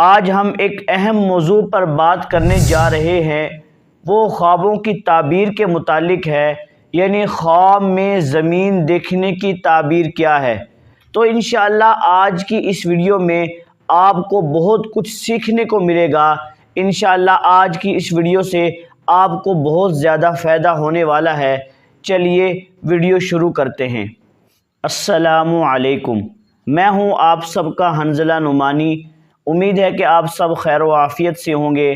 آج ہم ایک اہم موضوع پر بات کرنے جا رہے ہیں، وہ خوابوں کی تعبیر کے متعلق ہے، یعنی خواب میں زمین دیکھنے کی تعبیر کیا ہے۔ تو انشاءاللہ آج کی اس ویڈیو میں آپ کو بہت کچھ سیکھنے کو ملے گا۔ انشاءاللہ آج کی اس ویڈیو سے آپ کو بہت زیادہ فائدہ ہونے والا ہے۔ چلیے ویڈیو شروع کرتے ہیں۔ السلام علیکم، میں ہوں آپ سب کا حنظلہ نعمانی۔ امید ہے کہ آپ سب خیر و عافیت سے ہوں گے۔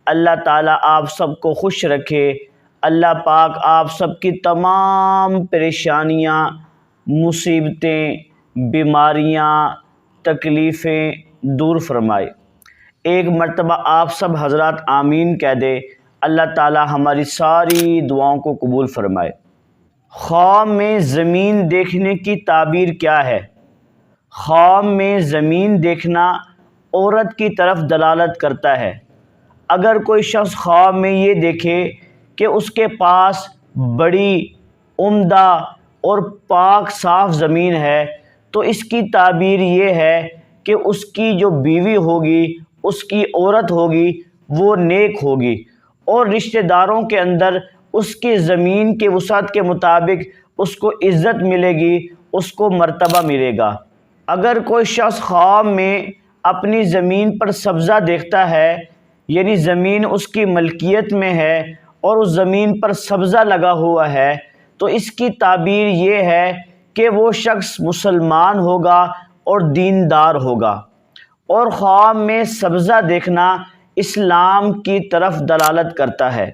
اللہ تعالیٰ آپ سب کو خوش رکھے۔ اللہ پاک آپ سب کی تمام پریشانیاں، مصیبتیں، بیماریاں، تکلیفیں دور فرمائے۔ ایک مرتبہ آپ سب حضرات آمین کہہ دے۔ اللہ تعالیٰ ہماری ساری دعاؤں کو قبول فرمائے۔ خواب میں زمین دیکھنے کی تعبیر کیا ہے؟ خواب میں زمین دیکھنا عورت کی طرف دلالت کرتا ہے۔ اگر کوئی شخص خواب میں یہ دیکھے کہ اس کے پاس بڑی، عمدہ اور پاک صاف زمین ہے، تو اس کی تعبیر یہ ہے کہ اس کی جو بیوی ہوگی، اس کی عورت ہوگی، وہ نیک ہوگی اور رشتہ داروں کے اندر اس کی زمین کے وسعت کے مطابق اس کو عزت ملے گی، اس کو مرتبہ ملے گا۔ اگر کوئی شخص خواب میں اپنی زمین پر سبزہ دیکھتا ہے، یعنی زمین اس کی ملکیت میں ہے اور اس زمین پر سبزہ لگا ہوا ہے، تو اس کی تعبیر یہ ہے کہ وہ شخص مسلمان ہوگا اور دیندار ہوگا۔ اور خواب میں سبزہ دیکھنا اسلام کی طرف دلالت کرتا ہے۔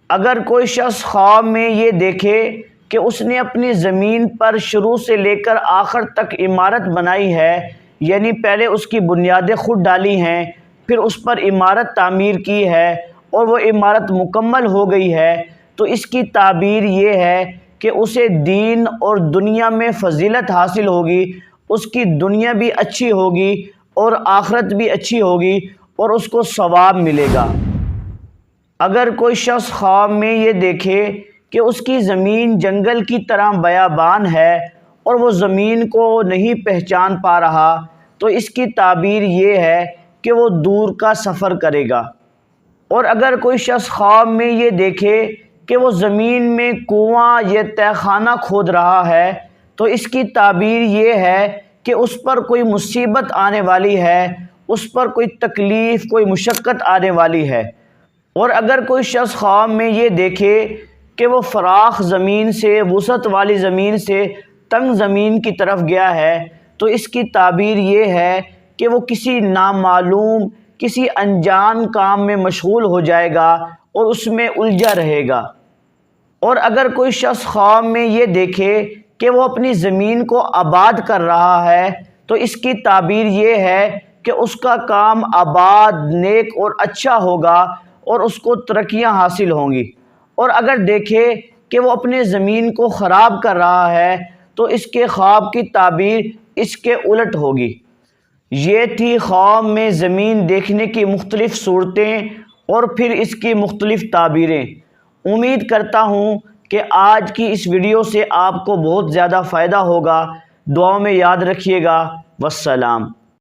اگر کوئی شخص خواب میں یہ دیکھے کہ اس نے اپنی زمین پر شروع سے لے کر آخر تک عمارت بنائی ہے، یعنی پہلے اس کی بنیادیں خود ڈالی ہیں، پھر اس پر عمارت تعمیر کی ہے اور وہ عمارت مکمل ہو گئی ہے، تو اس کی تعبیر یہ ہے کہ اسے دین اور دنیا میں فضیلت حاصل ہوگی، اس کی دنیا بھی اچھی ہوگی اور آخرت بھی اچھی ہوگی اور اس کو ثواب ملے گا۔ اگر کوئی شخص خواب میں یہ دیکھے کہ اس کی زمین جنگل کی طرح بیابان ہے اور وہ زمین کو نہیں پہچان پا رہا، تو اس کی تعبیر یہ ہے کہ وہ دور کا سفر کرے گا۔ اور اگر کوئی شخص خواب میں یہ دیکھے کہ وہ زمین میں کنواں یا تہہ خانہ کھود رہا ہے، تو اس کی تعبیر یہ ہے کہ اس پر کوئی مصیبت آنے والی ہے، اس پر کوئی تکلیف، کوئی مشقت آنے والی ہے۔ اور اگر کوئی شخص خواب میں یہ دیکھے کہ وہ فراخ زمین سے، وسعت والی زمین سے تنگ زمین کی طرف گیا ہے، تو اس کی تعبیر یہ ہے کہ وہ کسی نامعلوم، کسی انجان کام میں مشغول ہو جائے گا اور اس میں الجھا رہے گا۔ اور اگر کوئی شخص خواب میں یہ دیکھے کہ وہ اپنی زمین کو آباد کر رہا ہے، تو اس کی تعبیر یہ ہے کہ اس کا کام آباد، نیک اور اچھا ہوگا اور اس کو ترقیاں حاصل ہوں گی۔ اور اگر دیکھے کہ وہ اپنے زمین کو خراب کر رہا ہے، تو اس کے خواب کی تعبیر اس کے الٹ ہوگی۔ یہ تھی خواب میں زمین دیکھنے کی مختلف صورتیں اور پھر اس کی مختلف تعبیریں۔ امید کرتا ہوں کہ آج کی اس ویڈیو سے آپ کو بہت زیادہ فائدہ ہوگا۔ دعاؤں میں یاد رکھیے گا۔ والسلام۔